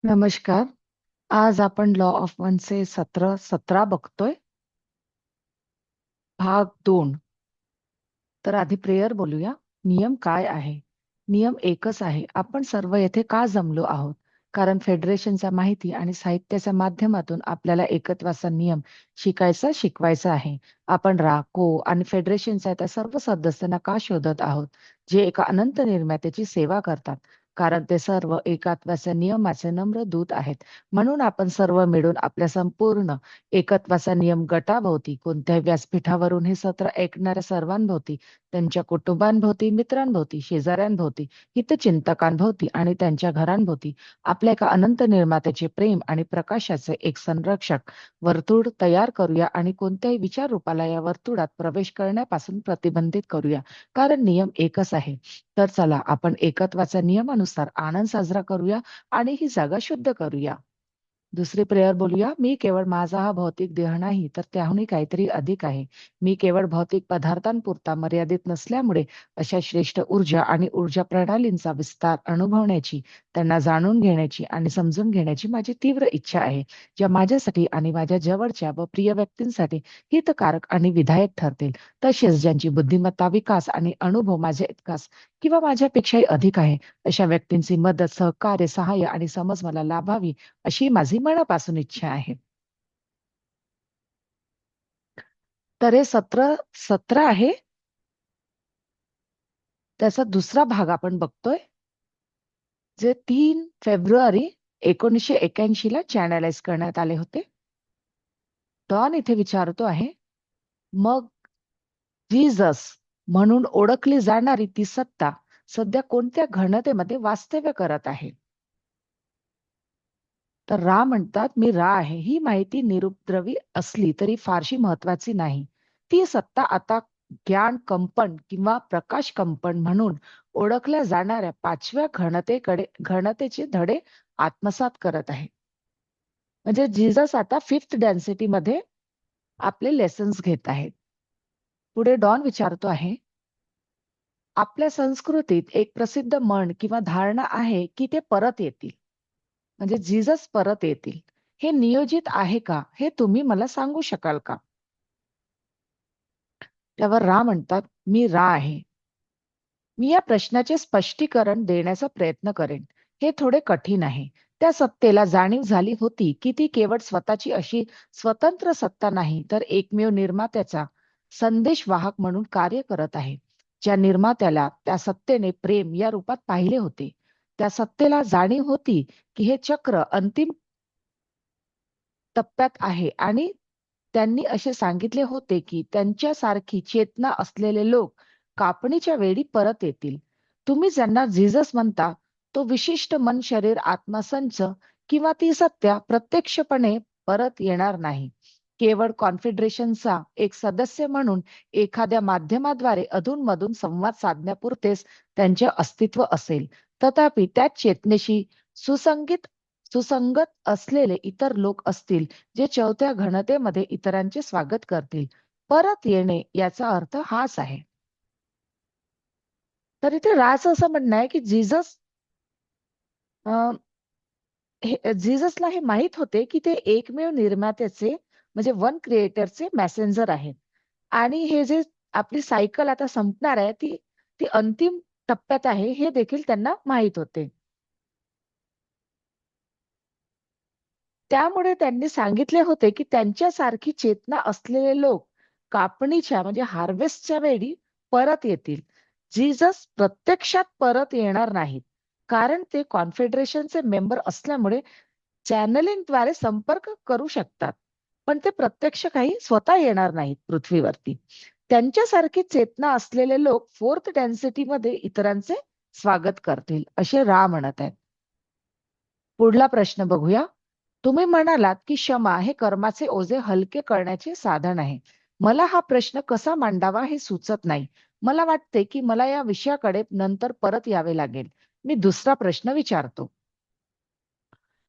नमस्कार. आज आपण लॉ ऑफ वनचे सत्र 17 बघतोय, भाग 2. तर आधी प्रेयर बोलूया. नियम काय आहे? नियम एकच आहे. आपण सर्व येथे का जमलो आहोत? कारण फेडरेशनच्या माहिती आणि साहित्याच्या माध्यमातून आपल्याला एकत्वाचा नियम शिकवायचा आहे. आपण रा, को आणि फेडरेशनच्या त्या सर्व सदस्यांना का शोधत आहोत, जे एका अनंत निर्मात्याची सेवा करतात? कारण ते सर्व एकात्वाच्या नियमाचे नम्र दूत आहेत. म्हणून आपण सर्व मिळून आपल्या संपूर्ण एकत्वाचा नियम गटाभोवती, कोणत्याही व्यासपीठावरून हे सत्र ऐकणाऱ्या सर्वांभोवती, त्यांच्या कुटुंबांभोवती, मित्रांभोवती, शेजाऱ्यांभोवती, हितचिंतकांभोवती आणि त्यांच्या घरांभोवती आपल्या एका अनंत निर्मात्याचे प्रेम आणि प्रकाशाचे एक संरक्षक वर्तुळ तयार करूया आणि कोणत्याही विचार रूपाला या वर्तुळात प्रवेश करण्यापासून प्रतिबंधित करूया. कारण नियम एकच आहे. तर चला आपण एकत्वाच्या नियमानुसार आनंद साजरा करूया आणि ही जागा शुद्ध करूया. दुसरी प्रेयर बोलूया. मी केवळ माझा हा भौतिक देह नाही, तर त्याहूनही काहीतरी अधिक आहे. मी केवळ भौतिक पदार्थांपुरता मर्यादित नसल्यामुळे अशा श्रेष्ठ ऊर्जा आणि ऊर्जा प्रणालींचा विस्तार अनुभवण्याची, त्यांना जाणून घेण्याची आणि समजून घेण्याची माझी तीव्र इच्छा आहे, ज्या माझ्यासाठी आणि माझ्या जवळच्या व प्रिय व्यक्तींसाठी हितकारक आणि विधायक ठरतील. तसेच ज्यांची बुद्धिमत्ता, विकास आणि अनुभव माझ्या इतकाच किंवा माझ्यापेक्षाही अधिक आहे, अशा व्यक्तींची मदत, सहकार्य, सहाय्य आणि समज मला लाभावी, अशी माझी मनापासून इच्छा आहे. तर हे सत्र आहे. त्याचा दुसरा भाग आपण बघतोय, जे 3 फेब्रुवारी 1981 ला चॅनलाइज करण्यात आले होते. डॉन इथे विचारतो आहे, मग जीसस म्हणून ओळखली जाणारी ती सत्ता सध्या कोणत्या घनतेमध्ये वास्तव्य करत आहे? तर रा म्हणतात, मी रा आहे. ही माहिती निरुपद्रवी असली तरी फारशी महत्वाची नाही. ती सत्ता आता ज्ञान कंपन किंवा प्रकाश कंपन म्हणून ओळखल्या जाणाऱ्या 5व्या घनतेचे धडे आत्मसात करत आहे. म्हणजे जीसस आता 5th डेन्सिटी मध्ये आपले लेसन्स घेत आहेत. पुढे डॉन विचारतो आहे, आपल्या संस्कृतीत एक प्रसिद्ध म्हण किंवा धारणा आहे की ते परत येतील. म्हणजे जीसस परत येतील. हे नियोजित आहे का? हे तुम्ही मला सांगू शकाल का? त्यावर रा म्हणतात, मी रा आहे. मी या प्रश्नाचे स्पष्टीकरण देण्याचा प्रयत्न करेन. हे थोडे कठीण आहे. त्या सत्तेला जाणीव झाली होती की ती केवळ स्वतःची अशी स्वतंत्र सत्ता नाही, तर एकमेव निर्मात्याचा संदेशवाहक म्हणून कार्य करत आहे. ज्या निर्मात्याला त्या सत्तेने प्रेम या रूपात पाहिले होते, त्या सत्तेला जाणीव होती की हे चक्र अंतिम टप्प्यात आहे आणि त्यांनी असे सांगितले होते की त्यांच्यासारखी चेतना असलेले लोक कापणीच्या वेळी परत येतील. तुम्ही ज्यांना जीसस म्हणता, तो विशिष्ट मन, शरीर, आत्मा संच किंवा ती सत्या प्रत्यक्षपणे परत येणार नाही. केवळ कॉन्फेडरेशनचा एक सदस्य म्हणून एखाद्या माध्यमाद्वारे अधूनमधून संवाद साधण्यापुरतेच त्यांचे अस्तित्व असेल. तथापि त्याच चेतनेशी सुसंगीत सुसंगत असलेले इतर लोक असतील, जे 4थ्या घनतेमध्ये इतरांचे स्वागत करतील. परत येणे याचा अर्थ हाच आहे. तर इथे राचं असं म्हणणं आहे की जीससला हे माहित होते की ते एकमेव निर्मात्याचे म्हणजे वन क्रिएटरचे मेसेंजर आहेत. आणि हे जे आपली सायकल आता संपणार आहे, ती ती अंतिम टप्प्यात आहे, हे देखील त्यांना माहित होते. त्यामुळे त्यांनी सांगितले होते की त्यांच्यासारखी चेतना असलेले लोक कापणीच्या म्हणजे हार्वेस्टच्या वेळी परत येतील. जीसस प्रत्यक्षात परत येणार नाहीत, कारण ते कॉन्फेडरेशनचे मेंबर असल्यामुळे चॅनलिंगद्वारे संपर्क करू शकतात. पण ते प्रत्यक्ष काही स्वतः येणार नाहीत पृथ्वीवरती. त्यांच्यासारखी चेतना असलेले लोक 4th डेन्सिटी मध्ये इतरांचे स्वागत करतील, असे रा म्हणत आहेत. पुढला प्रश्न बघूया. तुम्ही म्हणालात की क्षमा हे कर्माचे ओझे हलके करण्याचे साधन आहे. मला हा प्रश्न कसा मांडावा हे सुचत नाही. मला वाटते की मला या विषयाकडे नंतर परत यावे लागेल. मी दुसरा प्रश्न विचारतो.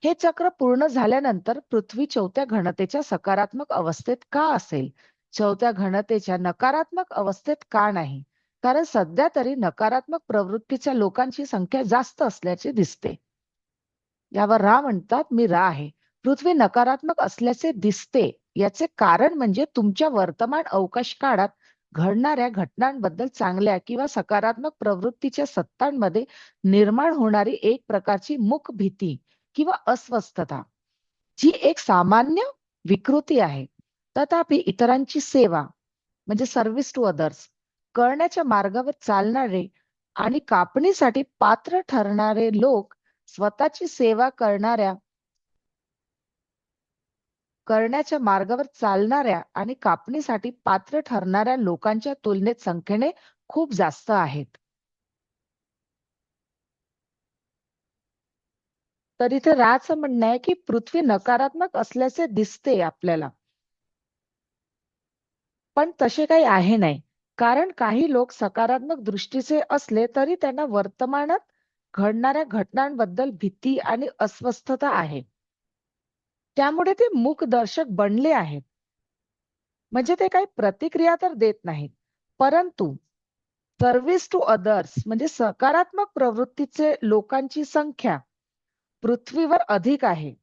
हे चक्र पूर्ण झाल्यानंतर पृथ्वी 4थ्या घनतेच्या सकारात्मक अवस्थेत का असेल? 4थ्या घनतेच्या नकारात्मक अवस्थेत का नाही? कारण सध्या तरी नकारात्मक प्रवृत्तीच्या लोकांची संख्या जास्त असल्याचे दिसते. यावर रा म्हणतात, मी रा आहे. पृथ्वी नकारात्मक असल्याचे दिसते. याचे कारण म्हणजे तुमच्या वर्तमान अवकाश काळात घडणाऱ्या घटनांबद्दल चांगल्या किंवा सकारात्मक प्रवृत्तीच्या सत्तांमध्ये निर्माण होणारी एक प्रकारची मूक भीती किंवा अस्वस्थता, जी एक सामान्य विकृती आहे. तथापि इतरांची सेवा म्हणजे सर्व्हिस टू अदर्स करण्याच्या मार्गावर चालणारे आणि कापणीसाठी पात्र ठरणारे लोक स्वतःची सेवा करण्याच्या मार्गावर चालणाऱ्या आणि कापणीसाठी पात्र ठरणाऱ्या लोकांच्या तुलनेत संख्येने खूप जास्त आहेत. तर इथे राचं म्हणणं आहे की पृथ्वी नकारात्मक असल्याचे दिसते आपल्याला, पण तसे काही आहे नाही. कारण काही लोक सकारात्मक दृष्टीचे असले तरी त्यांना वर्तमानात घडणाऱ्या घटनांबद्दल भीती आणि अस्वस्थता आहे. त्यामुळे ते मूकदर्शक बनले आहेत. म्हणजे ते काही प्रतिक्रिया तर देत नाहीत. परंतु सर्व्हिस टू अदर्स म्हणजे सकारात्मक प्रवृत्तीचे लोकांची संख्या पृथ्वीवर अधिक आहे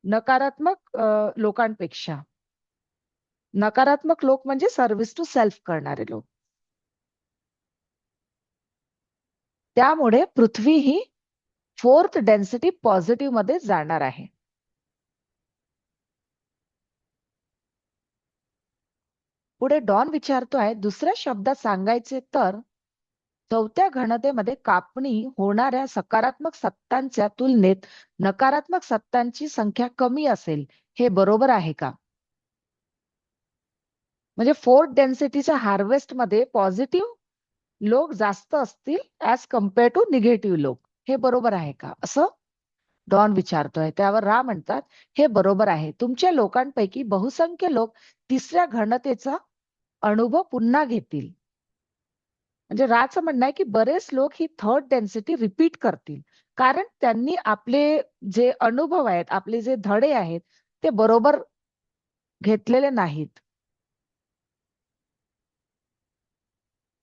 नकारात्मक लोकांपेक्षा. नकारात्मक लोक म्हणजे सर्व्हिस टू सेल्फ करणारे लोक. त्यामुळे पृथ्वी ही फोर्थ डेन्सिटी पॉझिटिव्ह मध्ये जाणार आहे. पुढे डॉन विचारतोय, दुसऱ्या शब्दात सांगायचे तर चौथ्या घनतेमध्ये कापणी होणाऱ्या सकारात्मक सत्तांच्या तुलनेत नकारात्मक सत्तांची संख्या कमी असेल. हे बरोबर आहे का? म्हणजे फोर्थ डेन्सिटीच्या हार्वेस्ट मध्ये पॉझिटिव्ह लोक जास्त असतील ऍज कम्पेअर टू निगेटिव्ह लोक. हे बरोबर आहे का असं डॉन विचारतोय. त्यावर रा म्हणतात, हे बरोबर आहे. तुमच्या लोकांपैकी बहुसंख्य लोक तिसऱ्या घनतेचा अनुभव पुन्हा घेतील. म्हणजे राचं म्हणणं आहे की बरेच लोक ही थर्ड डेन्सिटी रिपीट करतील, कारण त्यांनी आपले जे अनुभव आहेत, आपले जे धडे आहेत, ते बरोबर घेतलेले नाहीत.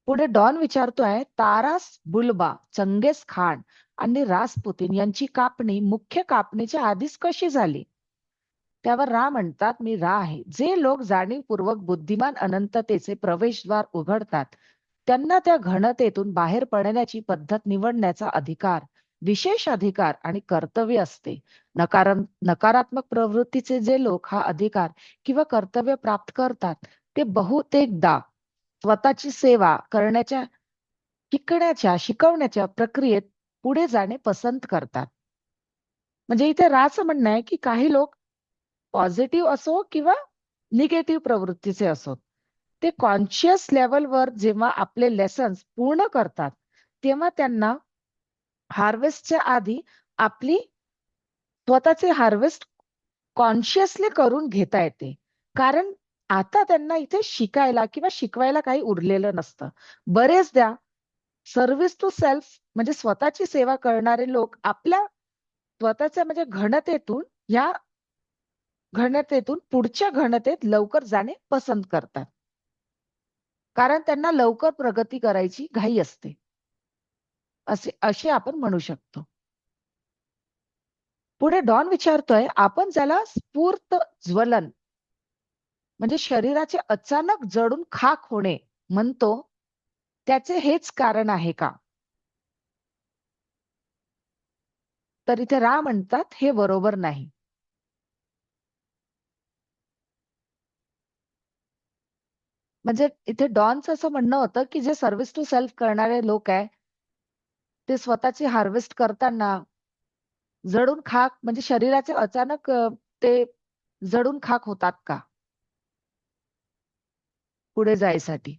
पुढे डॉन विचारतोय, तारास बुल्बा, चंगेज खान आणि रासपुतीन यांची कापणी मुख्य कापणीच्या आधीच कशी झाली? त्यावर रा म्हणतात, मी रा आहे. जे लोक जाणीवपूर्वक बुद्धिमान अनंततेचे प्रवेशद्वार उघडतात, त्यांना त्या घनतेतून बाहेर पडण्याची पद्धत निवडण्याचा अधिकार, विशेष अधिकार आणि कर्तव्य असते. नकारात्मक प्रवृत्तीचे जे लोक हा अधिकार किंवा कर्तव्य प्राप्त करतात, ते बहुतेकदा स्वतःची सेवा करण्याच्या शिकवण्याच्या प्रक्रियेत पुढे जाणे पसंत करतात. म्हणजे इथे राचं म्हणणं आहे की काही लोक पॉझिटिव्ह असो किंवा निगेटिव्ह प्रवृत्तीचे असो, ते कॉन्शियस लेवलवर जेव्हा आपले लेसन्स पूर्ण करतात, तेव्हा त्यांना हार्वेस्टच्या आधी आपली स्वतःचे हार्वेस्ट कॉन्शियसली करून घेता येते. कारण आता त्यांना इथे शिकायला किंवा शिकवायला काही उरलेलं नसतं. बरेचदा सर्व्हिस टू सेल्फ म्हणजे स्वतःची सेवा करणारे लोक आपल्या स्वतःच्या म्हणजे या घनतेतून पुढच्या घनतेत लवकर जाणे पसंत करतात. कारण त्यांना लवकर प्रगती करायची घाई असते. असे आपण म्हणू शकतो. पुढे डॉन विचारतोय, आपण ज्याला स्फूर्त ज्वलन म्हणजे शरीराचे अचानक जळून खाक होणे म्हणतो, त्याचे हेच कारण आहे का? तर इथे रा म्हणतात, हे बरोबर नाही. म्हणजे इथे डॉनचं असं म्हणणं होतं, की जे सर्व्हिस टू सेल्फ करणारे लोक आहे, ते स्वतःची हार्वेस्ट करताना जळून खाक म्हणजे शरीराचे अचानक ते जळून खाक होतात का पुढे जायसाठी?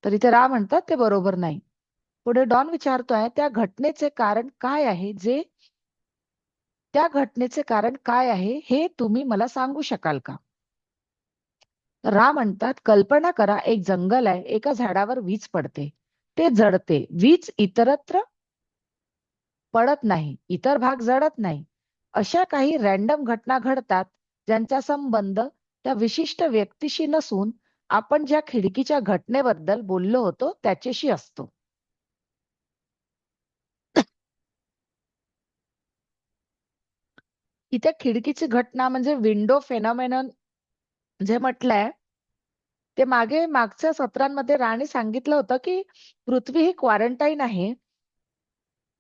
तर इथे रा म्हणतात ते बरोबर नाही. पुढे डॉन विचारतोय, त्या घटनेचे कारण काय आहे हे तुम्ही मला सांगू शकाल का? तर रा म्हणतात, कल्पना करा, एक जंगल आहे, एका झाडावर वीज पडते, ते जळते, वीज इतरत्र पडत नाही, इतर भाग जळत नाही. अशा काही रॅन्डम घटना घडतात ज्यांचा संबंध त्या विशिष्ट व्यक्तीशी नसून आपण ज्या खिडकीच्या घटनेबद्दल बोललो होतो त्याच्याशी असतो. इथे खिडकीची घटना म्हणजे विंडो फेनॉमेनॉन जे म्हटलंय ते मागच्या सत्रांमध्ये राणी सांगितलं होतं की पृथ्वी ही क्वारंटाईन आहे,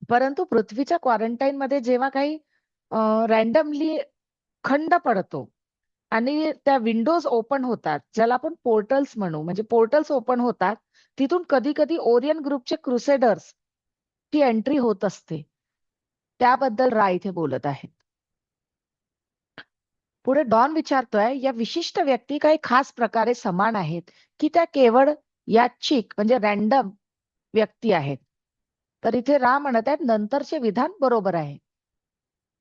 परंतु पृथ्वीच्या क्वारंटाईन मध्ये जेव्हा काही रॅन्डमली खंड पडतो आणि त्या विंडोज ओपन होतात, ज्याला आपण पोर्टल्स म्हणू, म्हणजे पोर्टल्स ओपन होतात, तिथून कधी कधी ओरियन ग्रुपचे क्रुसेडर्स ची एंट्री होत असते. त्याबद्दल रा इथे बोलत आहेत. पुढे डॉन विचारतोय, या विशिष्ट व्यक्ती काही खास प्रकारे समान आहेत की त्या केवळ यादृच्छिक म्हणजे रॅन्डम व्यक्ती आहेत? तर इथे रा म्हणत आहेत नंतरचे विधान बरोबर आहे,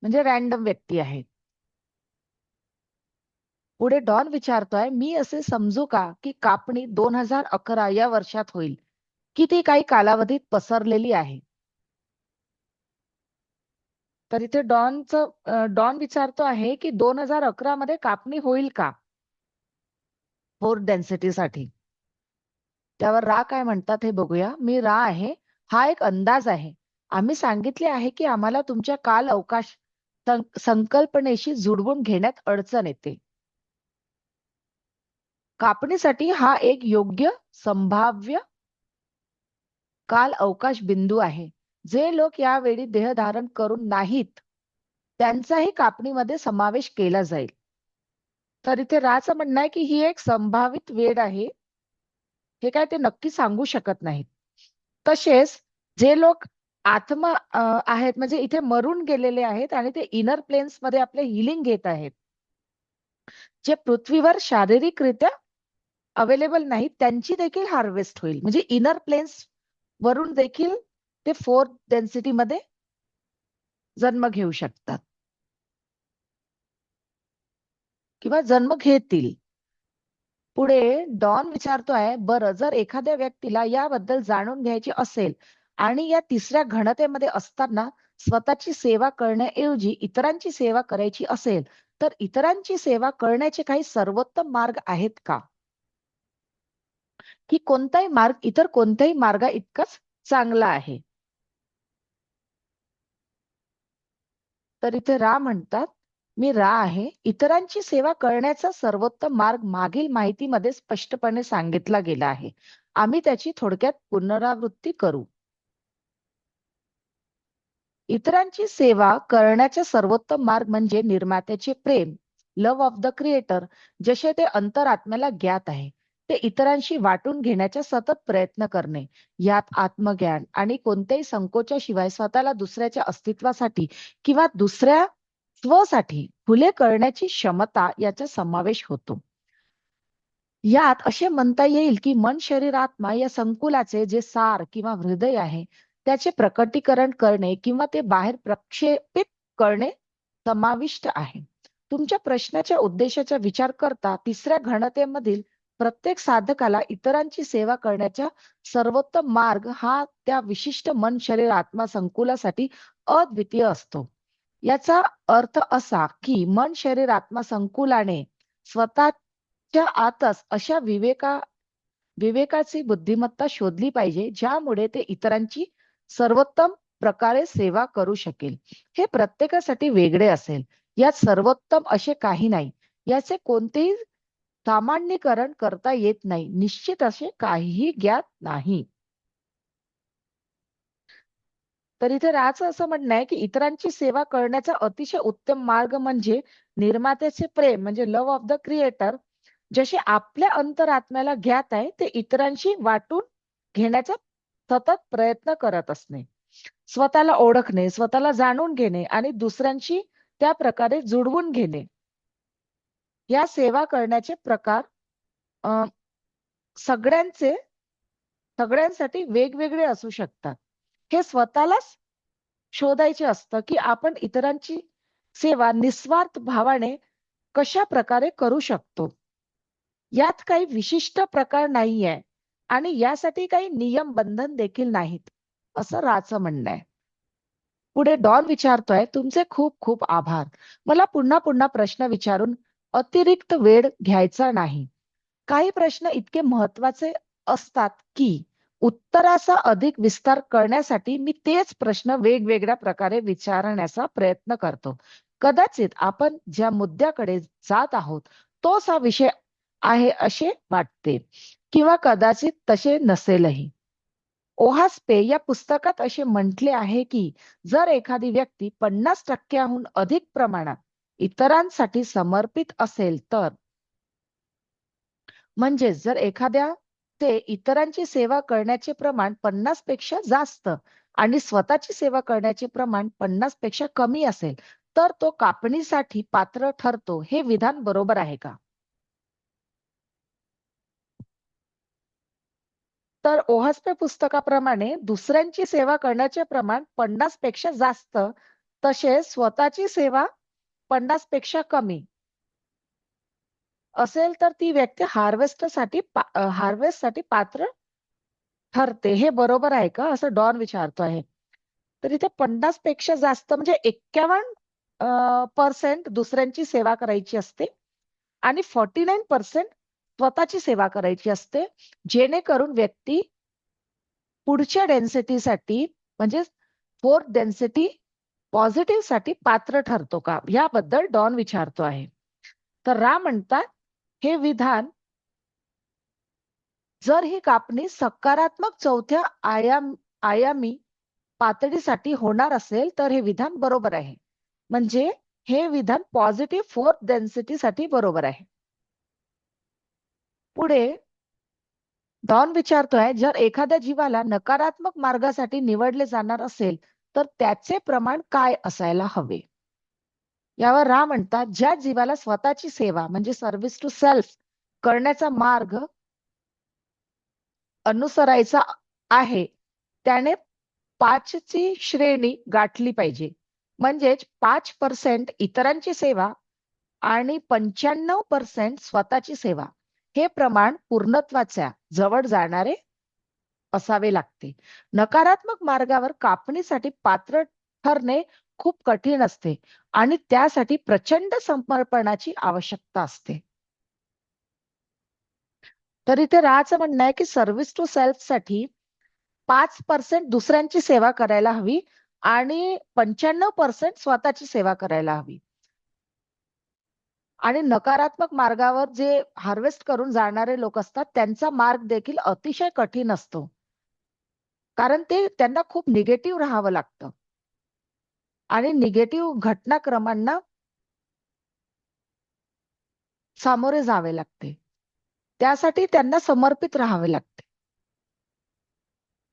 म्हणजे रॅन्डम व्यक्ती आहेत. पुढे डॉन विचारतोय, मी असे समजू का की कापणी 2011 या वर्षात होईल, की ती काही कालावधीत पसरलेली आहे? तर इथे डॉन विचारतो आहे की 2011 मध्ये कापणी होईल का फोर्थ डेन्सिटीसाठी? त्यावर रा काय म्हणतात हे बघूया. मी रा आहे, हा एक अंदाज आहे. आम्ही सांगितले आहे की आम्हाला तुमच्या काल अवकाश संकल्पनेशी जुळवून घेण्यात अडचण येते. कापणीसाठी हा एक योग्य संभाव्य काल अवकाश बिंदू आहे. जे लोक यावेळी देह धारण करून नाहीत त्यांचाही कापणीमध्ये समावेश केला जाईल. तर इथे राचं म्हणणं आहे की ही एक संभावित वेळ आहे, हे काय ते नक्की सांगू शकत नाहीत. तसेच जे लोक आत्मा आहेत, म्हणजे इथे मरून गेलेले आहेत आणि ते इनर प्लेन्स मध्ये आपले हिलिंग घेत आहेत, जे पृथ्वीवर शारीरिकरित्या अवेलेबल नाहीत, त्यांची देखील हार्वेस्ट होईल. म्हणजे इनर प्लेन्स वरून देखील ते फोर्थ डेन्सिटी मध्ये जन्म घेऊ शकतात किंवा जन्म घेतील. पुढे डॉन विचारतोय, बरं जर एखाद्या व्यक्तीला याबद्दल जाणून घ्यायची असेल आणि या तिसऱ्या घनतेमध्ये असताना स्वतःची सेवा करण्याऐवजी इतरांची सेवा करायची असेल, तर इतरांची सेवा करण्याचे काही सर्वोत्तम मार्ग आहेत का? की कोणताही मार्ग इतर कोणत्याही मार्गा इतकाच चांगला आहे? तर इथे रा म्हणतात, मी रा आहे, इतरांची सेवा करण्याचा सर्वोत्तम मार्ग मागील माहितीमध्ये स्पष्टपणे सांगितला गेला आहे. आम्ही त्याची थोडक्यात पुनरावृत्ती करू. इतरांची सेवा करण्याचा सर्वोत्तम मार्ग म्हणजे निर्मात्याचे प्रेम, लव्ह ऑफ द क्रिएटर, जसे ते अंतरात्म्याला ज्ञात आहे, ते इतरांशी वाटून घेण्याचा सतत प्रयत्न करणे. यात आत्मज्ञान आणि कोणत्याही संकोचाशिवाय स्वतःला दुसऱ्याच्या अस्तित्वासाठी किंवा दुसऱ्या स्वसाठी खुले करण्याची क्षमता याचा समावेश होतो. यात असे म्हणता येईल की मन, शरीर, आत्मा या संकुलाचे जे सार किंवा हृदय आहे, त्याचे प्रकटीकरण करणे किंवा ते बाहेर प्रक्षेपित करणे समाविष्ट आहे. तुमच्या प्रश्नाच्या उद्देशाचा विचार करता तिसऱ्या घनतेमधील प्रत्येक साधकाला इतरांची सेवा करण्याचा सर्वोत्तम मार्ग हा त्या विशिष्ट मन, शरीर, आत्मा संकुलासाठी अद्वितीय असतो. याचा अर्थ असा की मन, शरीर, आत्मा संकुलाने स्वतःच्या आतच अशा विवेकाची बुद्धिमत्ता शोधली पाहिजे, ज्यामुळे ते इतरांची सर्वोत्तम प्रकारे सेवा करू शकेल. हे प्रत्येकासाठी वेगळे असेल. यात सर्वोत्तम असे काही नाही. याचे कोणतेही सामान्यीकरण करता येत नाही. निश्चित असे काहीही ज्ञात नाही. तर इथे राचं असं म्हणणं आहे की इतरांची सेवा करण्याचा अतिशय उत्तम मार्ग म्हणजे निर्मात्याचे प्रेम, म्हणजे लव्ह ऑफ द क्रिएटर, जसे आपल्या अंतरात्म्याला ज्ञात आहे ते इतरांशी वाटून घेण्याचा सतत प्रयत्न करत असणे. स्वतःला ओळखणे, स्वतःला जाणून घेणे आणि दुसऱ्यांशी त्या प्रकारे जुळवून घेणे. या सेवा करण्याचे प्रकार अ, सगळ्यांचे सगळ्यांसाठी वेगवेगळे असू शकतात. हे स्वतःलाच शोधायचे असतं की आपण इतरांची सेवा निस्वार्थ भावाने कशा प्रकारे करू शकतो. यात काही विशिष्ट प्रकार नाहीये आणि यासाठी काही नियम बंधन देखील नाहीत, असं राचं म्हणणं आहे. पुढे डॉन विचारतोय, तुमचे खूप खूप आभार. मला पुन्हा पुन्हा प्रश्न विचारून अतिरिक्त वेळ घ्यायचा नाही. काही प्रश्न इतके महत्वाचे असतात की उत्तराचा अधिक विस्तार करण्यासाठी मी तेच प्रश्न वेगवेगळ्या प्रकारे विचारण्याचा प्रयत्न करतो. कदाचित आपण ज्या मुद्द्याकडे जात आहोत तोच हा विषय आहे असे वाटते किंवा कदाचित तसे नसेलही. ओहास्पे या पुस्तकात असे म्हटले आहे की जर एखादी व्यक्ती 50% अधिक प्रमाणात इतरांसाठी समर्पित असेल तर, म्हणजे जर एखाद्या ते इतरांची सेवा करण्याचे प्रमाण 50 पेक्षा जास्त आणि स्वतःची सेवा करण्याचे प्रमाण 50 पेक्षा कमी असेल तर तो कापणीसाठी पात्र ठरतो. हे विधान बरोबर आहे का? तर ओहास्पे पुस्तकाप्रमाणे दुसऱ्यांची सेवा करण्याचे प्रमाण 50 पेक्षा जास्त, तसेच स्वतःची सेवा 50 पेक्षा कमी असेल तर ती व्यक्ती हार्वेस्टसाठी पात्र ठरते. हे बरोबर आहे का? असं डॉन विचारतो आहे. तर इथे 50 पेक्षा जास्त म्हणजे 51% दुसऱ्यांची सेवा करायची असते आणि 49% स्वतःची सेवा करायची असते, जेणेकरून व्यक्ती पुढच्या डेन्सिटीसाठी म्हणजे फोर्थ डेन्सिटी पॉझिटिव्ह साठी पात्र ठरतो का? याबद्दल डॉन विचारतो आहे. तर रा म्हणतात हे विधान जर ही कापणी सकारात्मक चौथ्या आयामी पातळीसाठी होणार असेल तर हे विधान बरोबर आहे. म्हणजे हे विधान पॉझिटिव्ह फोर्थ डेन्सिटी साठी बरोबर आहे. पुढे डॉन विचारतोय जर एखाद्या जीवाला नकारात्मक मार्गासाठी निवडले जाणार असेल तर त्याचे प्रमाण काय असायला हवे? यावर रा म्हणतात ज्या जीवाला स्वतःची सेवा म्हणजे सर्व्हिस टू सेल्फ करण्याचा मार्ग अनुसरायचा आहे त्याने 5 ची श्रेणी गाठली पाहिजे. म्हणजेच 5% इतरांची सेवा आणि 95% स्वतःची सेवा हे प्रमाण पूर्णत्वाच्या जवळ जाणारे असावे लागते. नकारात्मक मार्गावर कापणीसाठी पात्र ठरणे खूप कठीण असते आणि त्यासाठी प्रचंड समर्पणाची आवश्यकता असते. तर इथे राचं म्हणणं आहे की सर्व्हिस टू सेल्फ साठी 5% दुसऱ्यांची सेवा करायला हवी आणि 95% स्वतःची सेवा करायला हवी. आणि नकारात्मक मार्गावर जे हार्वेस्ट करून जाणारे लोक असतात त्यांचा मार्ग देखील अतिशय कठीण असतो. कारण त्यांना खूप निगेटिव्ह राहावं लागतं आणि निगेटिव्ह घटनाक्रमांना सामोरे जावे लागते. त्यासाठी त्यांना समर्पित राहावे लागते.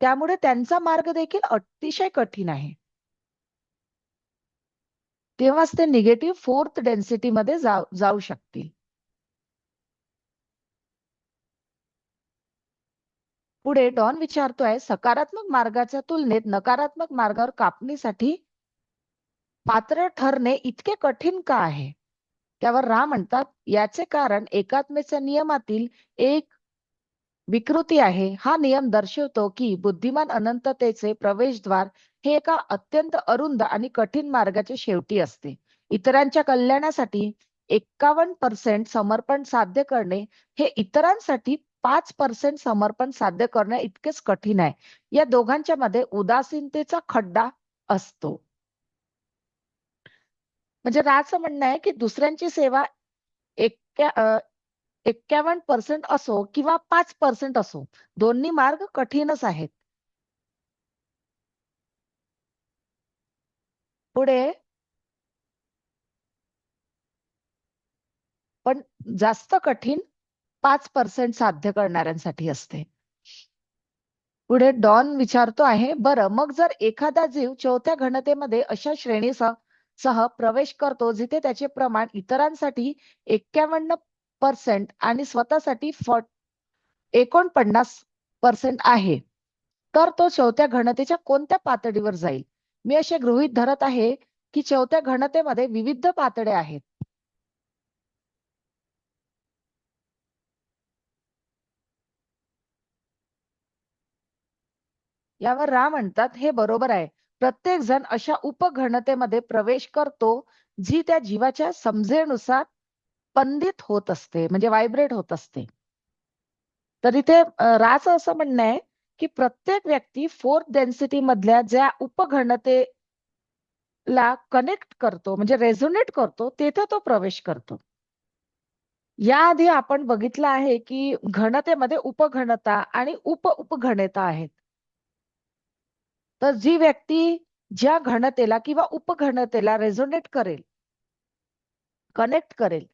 त्यामुळे त्यांचा मार्ग देखील अतिशय कठीण आहे. तेव्हाच ते निगेटिव्ह फोर्थ डेन्सिटी मध्ये जाऊ शकतील. पुढे डॉन विचारतोय सकारात्मक मार्गाच्या तुलनेत नकारात्मक मार्गावर कापणीसाठी पात्र ठरणे इतके कठीण का आहे? त्यावर रा म्हणतात याचे कारण एकात्मेच्या नियमातील एक विकृती आहे. हा नियम दर्शवतो की बुद्धिमान अनंततेचे प्रवेशद्वार हे एका अत्यंत अरुंद आणि कठीण मार्गाच्या शेवटी असते. इतरांच्या कल्याणासाठी 51% समर्पण साध्य करणे हे इतरांसाठी 5% समर्पण साध्य करणे इतकेच कठीण आहे. या दोघांच्या मध्ये उदासीनतेचा खड्डा असतो. म्हणजे राचं म्हणणं आहे की दुसऱ्यांची सेवा 51% असो किंवा 5% असो, दोन्ही मार्ग कठीणच आहेत. पुढे पण जास्त कठीण 5% साध्य करणाऱ्यांसाठी असते. पुढे डॉन विचारतो आहे बरं मग जर एखादा जीव चौथ्या घनतेमध्ये अशा श्रेणीसह प्रवेश करतो जिथे त्याचे प्रमाण इतरांसाठी 51% आणि स्वतःसाठी 49% आहे तर तो चौथ्या घनतेच्या कोणत्या पातळीवर जाईल? मी असे गृहीत धरत आहे की चौथ्या घनतेमध्ये विविध पातळ्या आहेत. यावर रा म्हणतात हे बरोबर आहे. प्रत्येक जण अशा उपघनतेमध्ये प्रवेश करतो जी त्या जीवाच्या समजेनुसार स्पंदित होत असते म्हणजे व्हायब्रेट होत असते. तर इथे राचं असं म्हणणं आहे की प्रत्येक व्यक्ती फोर्थ डेन्सिटी मधल्या ज्या उपघनतेला कनेक्ट करतो म्हणजे रेझोनेट करतो तेथे तो प्रवेश करतो. याआधी आपण बघितलं आहे की घनतेमध्ये उपघनता आणि उपघनता आहेत. तर जी व्यक्ती ज्या घनतेला किंवा उपघनतेला रेझोनेट करेल, कनेक्ट करेल,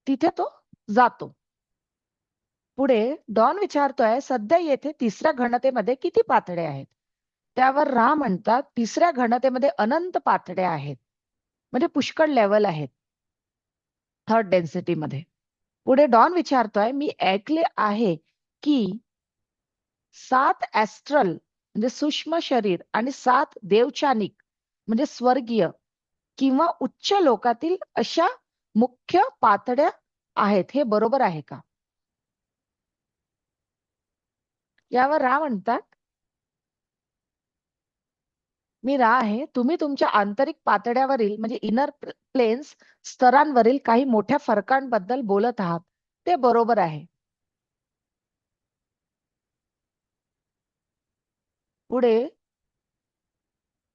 तिथे तो जातो. पुढे डॉन विचारतोय, सध्या येथे तिसऱ्या घनतेमध्ये किती पातळ्या आहेत? त्यावर रा म्हणतात, तिसऱ्या घनतेमध्ये अनंत पातळ्या आहेत. म्हणजे पुष्कळ लेवल आहेत थर्ड डेन्सिटी मध्ये. पुढे डॉन विचारतोय, मी ऐकले आहे की 7 ऍस्ट्रल म्हणजे सूक्ष्म शरीर आणि 7 देवचानिक म्हणजे स्वर्गीय किंवा उच्च लोकातील अशा मुख्य पातळ्या आहेत. हे बरोबर आहे का? यावर रा म्हणतात, मी रा आहे. तुम्ही तुमच्या आंतरिक पातळ्यावरील म्हणजे इनर प्लेन्स स्तरांवरील काही मोठ्या फरकांबद्दल बोलत आहात. ते बरोबर आहे. पुढे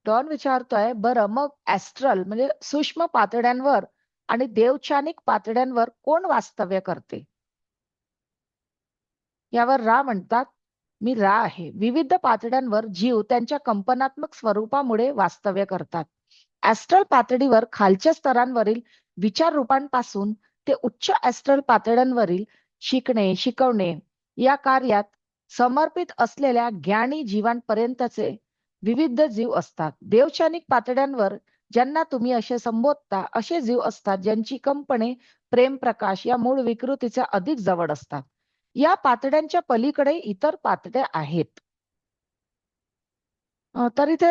डॉन विचारतोय, बरं मग ऍस्ट्रल म्हणजे सूक्ष्म पातळ्यांवर आणि देवचानिक पातळ्यांवर कोण वास्तव्य करते? यावर रा म्हणतात, मी रा आहे. विविध पातळ्यांवर जीव त्यांच्या कंपनात्मक स्वरूपामुळे वास्तव्य करतात. ऍस्ट्रल पातळीवर खालच्या स्तरांवरील विचार रूपांपासून ते उच्च ऍस्ट्रल पातळ्यांवरील शिकणे, शिकवणे या कार्यात समर्पित असलेल्या ज्ञानी जीवांपर्यंतचे विविध जीव असतात. देवचानिक पातळ्यांवर ज्यांना तुम्ही असे संबोधता असे जीव असतात ज्यांची कंपने प्रेम प्रकाश या मूळ विकृतीच्या अधिक जवळ असतात. या पातळ्यांच्या पलीकडे इतर पातळ्या आहेत. तर इथे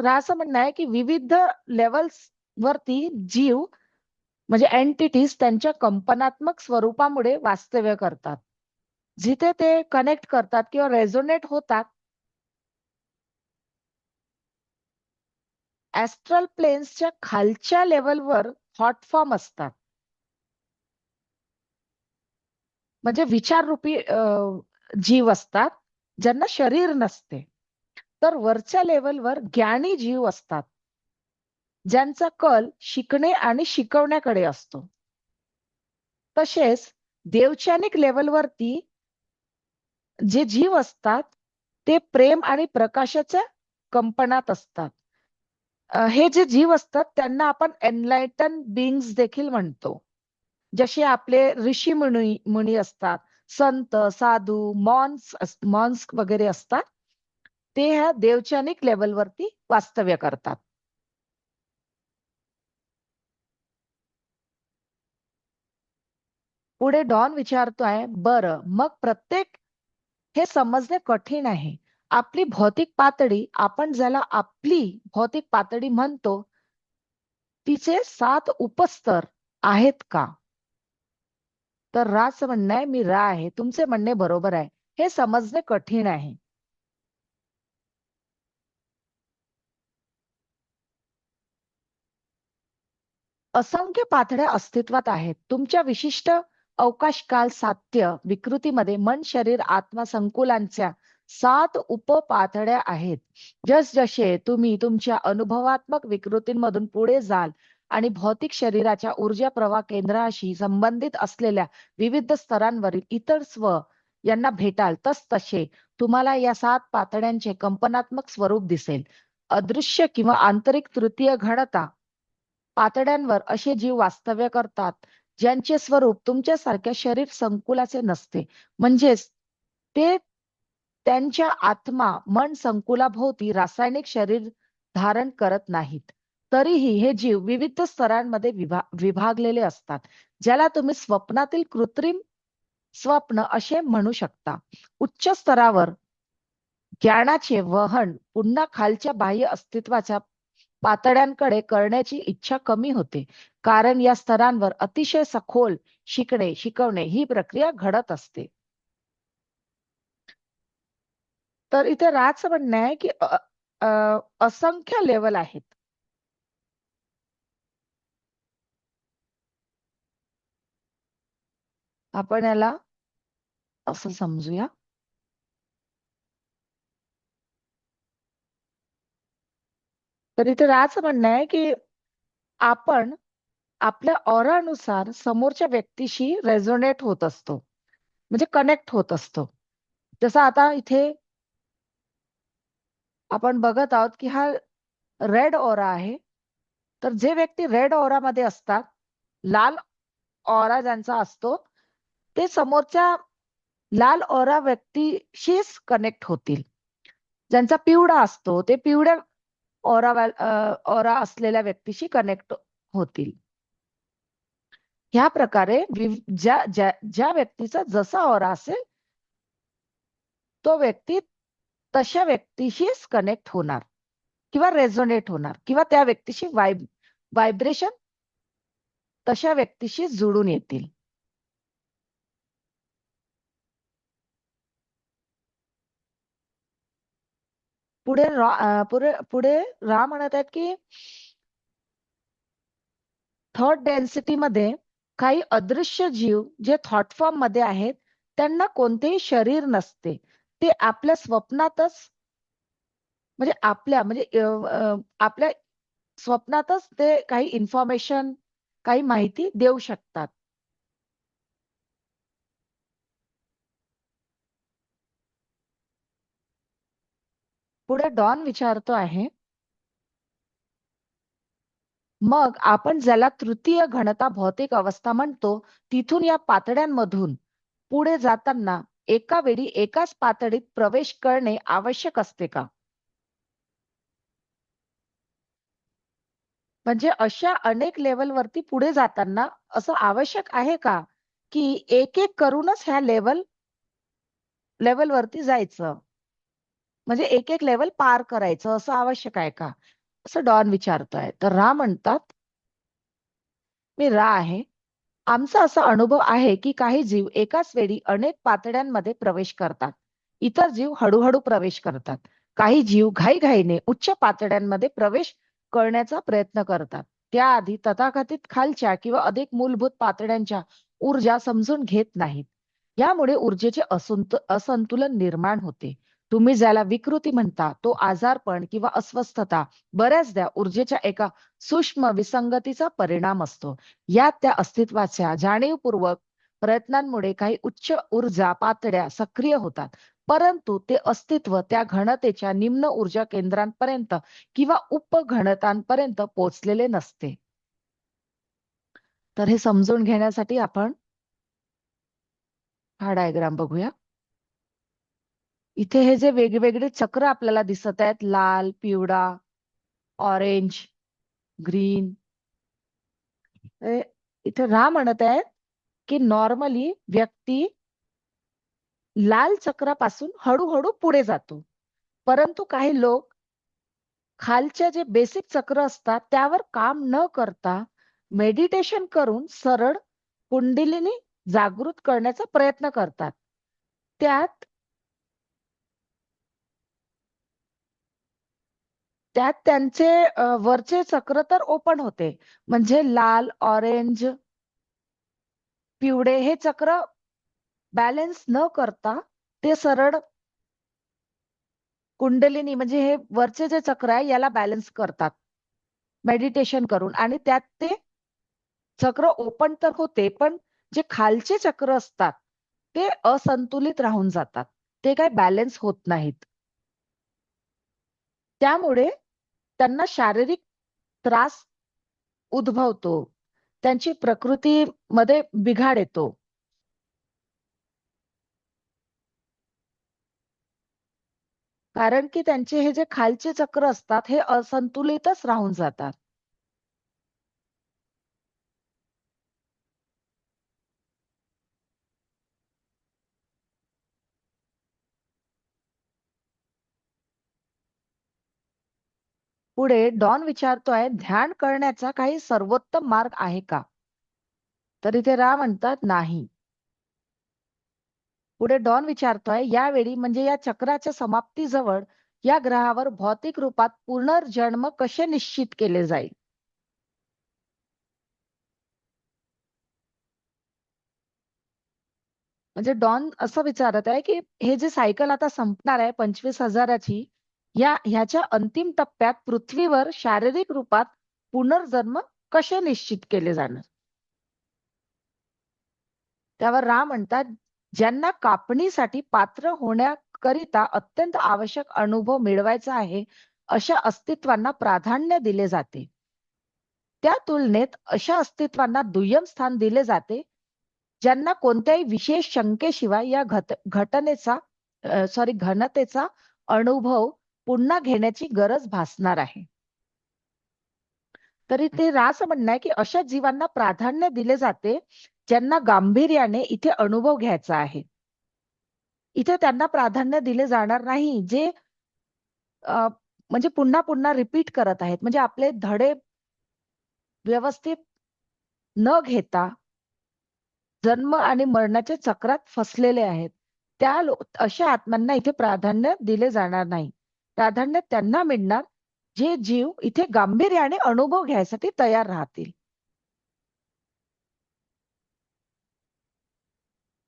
असं म्हणणं आहे की विविध लेवल्स वरती जीव म्हणजे एंटिटीज त्यांच्या कंपनात्मक स्वरूपामुळे वास्तव्य करतात. जिथे ते कनेक्ट करतात किंवा रेझोनेट होतात, ऍस्ट्रल प्लेन्सच्या खालच्या लेवलवर थॉट फॉर्म असतात. म्हणजे विचाररूपी जीव असतात ज्यांना शरीर नसते. तर वरच्या लेवलवर ज्ञानी जीव असतात ज्यांचा कल शिकणे आणि शिकवण्याकडे असतो. तसेच देवचानिक लेवलवरती जे जीव असतात ते प्रेम आणि प्रकाशाच्या कंपनात असतात. हे जे जीव असतात त्यांना आपण एनलायटन बीइंग्स देखील म्हणतो. जसे आपले ऋषी मुनी मुनी असतात, संत, साधू, मॉन्स वगैरे असतात. ते ह्या देवचानिक लेवलवरती वास्तव्य करतात. पुढे डॉन विचारतोय, बरं मग प्रत्येक हे समजणे कठीण आहे. आपली भौतिक पातळी, आपण ज्याला आपली भौतिक पातळी म्हणतो, तिचे 7 उपस्तर आहेत का? तर राचं म्हणणं आहे, मी रा आहे. तुमचे म्हणणे बरोबर आहे. हे समजणे कठीण आहे. असंख्य पातळ्या अस्तित्वात आहेत. तुमच्या विशिष्ट अवकाश-काल साध्य विकृतीमध्ये मन, शरीर, आत्मा संकुलांच्या 7 उपपातळ्या आहेत. जसजसे तुम्ही तुमच्या अनुभवात्मक विकृतींमधून पुढे जाल आणि भौतिक शरीराच्या ऊर्जा प्रवाह केंद्राशी संबंधित असलेल्या विविध स्तरांवरील इतर स्व यांना भेटाल, तसतसे तुम्हाला या 7 पातळ्यांचे कंपनात्मक स्वरूप दिसेल. अदृश्य किंवा आंतरिक तृतीय घनता पातळ्यांवर असे जीव वास्तव्य करतात ज्यांचे स्वरूप तुमच्यासारख्या शरीर संकुलाचे नसते. म्हणजेच ते त्यांच्या आत्मा मन संकुलाभोवती रासायनिक शरीर धारण करत नाहीत. तरीही हे जीव विविध स्तरांमध्ये विभागलेले असतात, ज्याला तुम्ही स्वप्नातील कृत्रिम स्वप्न असे म्हणू शकता. उच्च स्तरावर ज्ञानाचे वहन पुन्हा खालच्या बाह्य अस्तित्वाच्या पातळ्यांकडे करण्याची इच्छा कमी होते, कारण या स्तरांवर अतिशय सखोल शिकणे, शिकवणे ही प्रक्रिया घडत असते. तर इथे राच म्हणणं आहे की असंख्य लेवल आहेत. आपण याला असं समजूया तर इथे राचं म्हणणं आहे की आपण आपल्या ऑरानुसार समोरच्या व्यक्तीशी रेझोनेट होत असतो, म्हणजे कनेक्ट होत असतो. जसं आता इथे आपण बघत आहोत की हा रेड ऑरा आहे. तर जे व्यक्ती रेड ऑरामध्ये असतात, लाल ऑरा ज्यांचा असतो, ते समोरच्या लाल ऑरा व्यक्तीशीच कनेक्ट होतील. ज्यांचा पिवळा असतो, ते पिवळ्या ऑरा असलेल्या व्यक्तीशी कनेक्ट होतील. ह्या प्रकारे ज्या ज्या ज्या व्यक्तीचा जसा ऑरा असेल, तो व्यक्ती तशा व्यक्तीशीच कनेक्ट होणार किंवा रेझोनेट होणार किंवा त्या व्यक्तीशी व्हायब्रेशन तशा व्यक्तीशी जुळून येतील. पुढे रा म्हणत आहेत की थॉट डेन्सिटी मध्ये काही अदृश्य जीव जे थॉट फॉर्म मध्ये आहेत, त्यांना कोणतेही शरीर नसते. ते आपल्या स्वप्नातच म्हणजे आपल्या स्वप्नातच ते काही इन्फॉर्मेशन, काही माहिती देऊ शकतात. पुढे डॉन विचारतो आहे, मग आपण ज्याला तृतीय घनता भौतिक अवस्था म्हणतो, तिथून या पातळ्यांमधून पुढे जाताना एका वेळी एकाच पातळीत प्रवेश करणे आवश्यक असते का? म्हणजे अशा अनेक लेव्हलवरती पुढे जाताना असं आवश्यक आहे का, की एक एक करूनच ह्या लेव्हलवरती जायचं? म्हणजे एक एक लेव्हल पार करायचं असं आवश्यक आहे का? असं डॉन विचारतोय. तर रा म्हणतात, मी रा आहे. आमचा असा अनुभव आहे की काही जीव एकाच वेळी अनेक पातळ्यांमध्ये प्रवेश करतात. इतर जीव हळूहळू प्रवेश करतात. काही जीव घाईघाईने उच्च पातळ्यांमध्ये प्रवेश करण्याचा प्रयत्न करतात. त्याआधी तथाकथित खालच्या किंवा अधिक मूलभूत पातळ्यांच्या ऊर्जा समजून घेत नाहीत. यामुळे ऊर्जेचे असंतुलन निर्माण होते. तुम्ही ज्याला विकृती म्हणता, तो आजारपण किंवा अस्वस्थता बऱ्याचदा ऊर्जेच्या एका सूक्ष्म विसंगतीचा परिणाम असतो. यात त्या अस्तित्वाच्या जाणीवपूर्वक प्रयत्नांमुळे काही उच्च ऊर्जा पातळ्या सक्रिय होतात. परंतु ते अस्तित्व त्या घनतेच्या निम्न ऊर्जा केंद्रांपर्यंत किंवा उपघनतांपर्यंत पोहोचलेले नसते. तर हे समजून घेण्यासाठी आपण हा डायग्राम बघूया. इथे हे जे वेगवेगळे चक्र आपल्याला दिसत आहेत, लाल, पिवळा, ऑरेंज, ग्रीन, इथे रा म्हणत आहेत की नॉर्मली व्यक्ती लाल चक्रापासून हळूहळू पुढे जातो. परंतु काही लोक खालच्या जे बेसिक चक्र असतात त्यावर काम न करता मेडिटेशन करून सरळ कुंडलिनी जागृत करण्याचा प्रयत्न करतात. त्यात त्यात त्यांचे वरचे चक्र तर ओपन होते. म्हणजे लाल, ऑरेंज, पिवळे हे चक्र बॅलन्स न करता ते सरळ कुंडलिनी म्हणजे हे वरचे जे चक्र आहे याला बॅलन्स करतात मेडिटेशन करून आणि त्यात ते चक्र ओपन तर होते, पण जे खालचे चक्र असतात ते असंतुलित राहून जातात. ते काय बॅलन्स होत नाहीत. त्यामुळे त्यांना शारीरिक त्रास उद्भवतो. त्यांची प्रकृतीमध्ये बिघाड येतो. कारण की त्यांचे हे जे खालचे चक्र असतात हे असंतुलितच राहून जातात. पुढे डॉन विचारतोय, ध्यान करण्याचा काही सर्वोत्तम मार्ग आहे का? तर इथे रा म्हणतात नाही. पुढे डॉन विचारतोय, यावेळी म्हणजे या चक्राच्या समाप्तीजवळ या ग्रहावर भौतिक रूपात पुनर्जन्म कसे निश्चित केले जाईल? म्हणजे डॉन असं विचारत आहे की हे जे सायकल आता संपणार आहे 25,000ची, ह्याच्या अंतिम टप्प्यात पृथ्वीवर शारीरिक रूपात पुनर्जन्म कसे निश्चित केले जाणार? त्यावर राम म्हणतात, ज्यांना कापणीसाठी पात्र होण्याकरिता अत्यंत आवश्यक अनुभव मिळवायचा आहे, अशा अस्तित्वांना प्राधान्य दिले जाते. त्या तुलनेत अशा अस्तित्वांना दुय्यम स्थान दिले जाते, ज्यांना कोणत्याही विशेष शंकेशिवाय या घनतेचा अनुभव पुन्हा घेण्याची गरज भासणार आहे. तरी ते रास म्हणणं आहे, की अशा जीवांना प्राधान्य दिले जाते, ज्यांना गांभीर्याने इथे अनुभव घ्यायचा आहे. इथे त्यांना प्राधान्य दिले जाणार नाही, जे म्हणजे पुन्हा पुन्हा रिपीट करत आहेत. म्हणजे आपले धडे व्यवस्थित न घेता जन्म आणि मरणाच्या चक्रात फसलेले आहेत. अशा आत्म्यांना इथे प्राधान्य दिले जाणार नाही. प्राधान्य त्यांना मिळणार, जे जीव इथे गांभीर्याने अनुभव घ्यायसाठी तयार राहतील.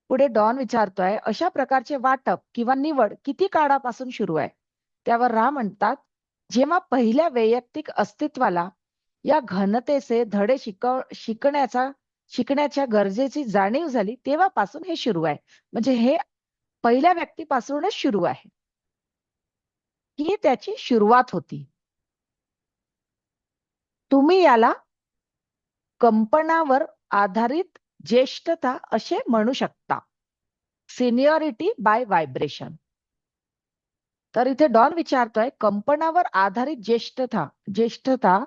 पुढे डॉन विचारतोय, अशा प्रकारचे वाटप किंवा निवड किती काळापासून सुरू आहे? त्यावर राम म्हणतात, जेव्हा पहिल्या वैयक्तिक अस्तित्वाला या घनतेचे धडे शिकण्याच्या गरजेची जाणीव झाली, तेव्हापासून हे सुरू आहे. म्हणजे हे पहिल्या व्यक्तीपासूनच सुरू आहे. ही त्याची सुरुवात होती. तुम्ही याला कंपनावर आधारित ज्येष्ठता असे म्हणू शकता. Seniority by vibration. तर इथे डॉन विचारतोय, कंपनावर आधारित ज्येष्ठता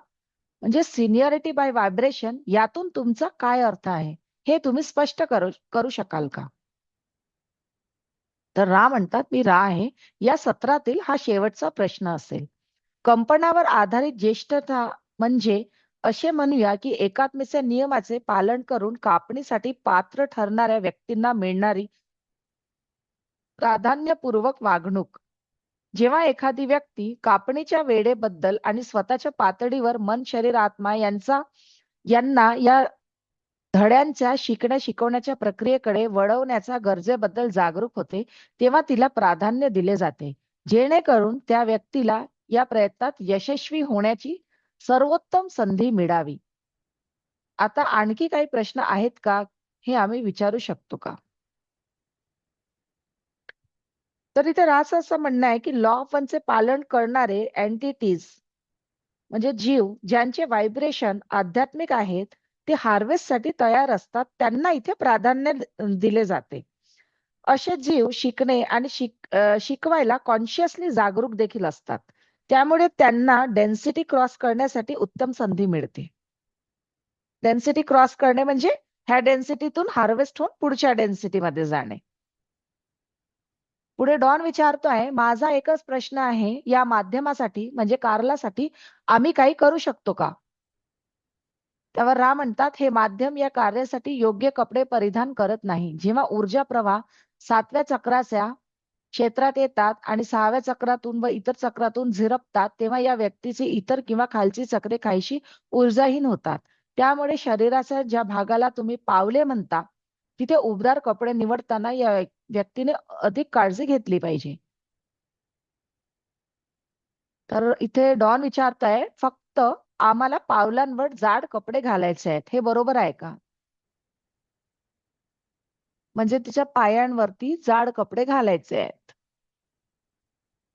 म्हणजे सिनियरिटी बाय व्हायब्रेशन, यातून तुमचा काय अर्थ आहे? हे तुम्ही स्पष्ट करू शकाल का? तर रा म्हणतात, मी रा आहे. या सत्रातील हा शेवटचा प्रश्न असेल. कंपनावर आधारित ज्येष्ठता म्हणजे असे म्हणूया, की एकात्मेच्या नियमाचे पालन करून कापणीसाठी पात्र ठरणाऱ्या व्यक्तींना मिळणारी प्राधान्यपूर्वक वागणूक. जेव्हा एखादी व्यक्ती कापणीच्या वेळेबद्दल आणि स्वतःच्या पातळीवर मन, शरीर, आत्मा यांना या धड्यांच्या शिकवण्याच्या प्रक्रियेकडे वळवण्याच्या गरजेबद्दल जागरूक होते, तेव्हा तिला प्राधान्य दिले जाते, जेणेकरून त्या व्यक्तीला या प्रयत्नात यशस्वी होण्याची सर्वोत्तम संधी मिळावी. आता आणखी काही प्रश्न आहेत का? हे आम्ही विचारू शकतो का? तर इथे रास असं म्हणणं आहे, की लॉ ऑफ वनचे पालन करणारे एंटिटीज म्हणजे जीव ज्यांचे व्हायब्रेशन आध्यात्मिक आहेत, ते हार्वेस्टसाठी तयार असतात, त्यांना इथे प्राधान्य दिले जाते. असे जीव शिकणे आणि शिकवायला कॉन्शियसली जागरूक देखील असतात. त्यामुळे त्यांना डेन्सिटी क्रॉस करण्यासाठी उत्तम संधी मिळते. डेन्सिटी क्रॉस करणे म्हणजे ह्या डेन्सिटीतून हार्वेस्ट होऊन पुढच्या डेन्सिटीमध्ये जाणे. पुढे डॉन विचारतोय, माझा एकच प्रश्न आहे, या माध्यमासाठी म्हणजे कार्लासाठी आम्ही काही करू शकतो का? त्यावर रा म्हणतात, हे माध्यम या कार्यासाठी योग्य कपडे परिधान करत नाही. जेव्हा ऊर्जा प्रवाह 7व्या चक्राच्या क्षेत्रात येतात आणि 6व्या चक्रातून व इतर चक्रातून झिरपतात, तेव्हा या व्यक्तीची इतर किंवा खालची चक्रे काहीशी ऊर्जाहीन होतात. त्यामुळे शरीराच्या ज्या भागाला तुम्ही पावले म्हणता, तिथे उबदार कपडे निवडताना या व्यक्तीने अधिक काळजी घेतली पाहिजे. तर इथे डॉन विचारताय, फक्त आम्हाला पावलांवर जाड कपडे घालायचे आहेत, हे बरोबर आहे का? म्हणजे तिच्या पायांवरती जाड कपडे घालायचे आहेत.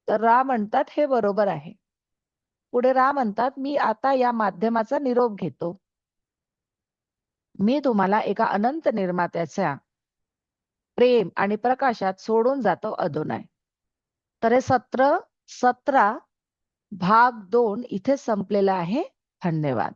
तर रा म्हणतात, हे बरोबर आहे. पुढे रा म्हणतात, मी आता या माध्यमाचा निरोप घेतो. मी तुम्हाला एका अनंत निर्मात्याच्या प्रेम आणि प्रकाशात सोडून जातो अधोनाय. तर हे सत्र 17 भाग 2 इथे संपलेला आहे. धन्यवाद.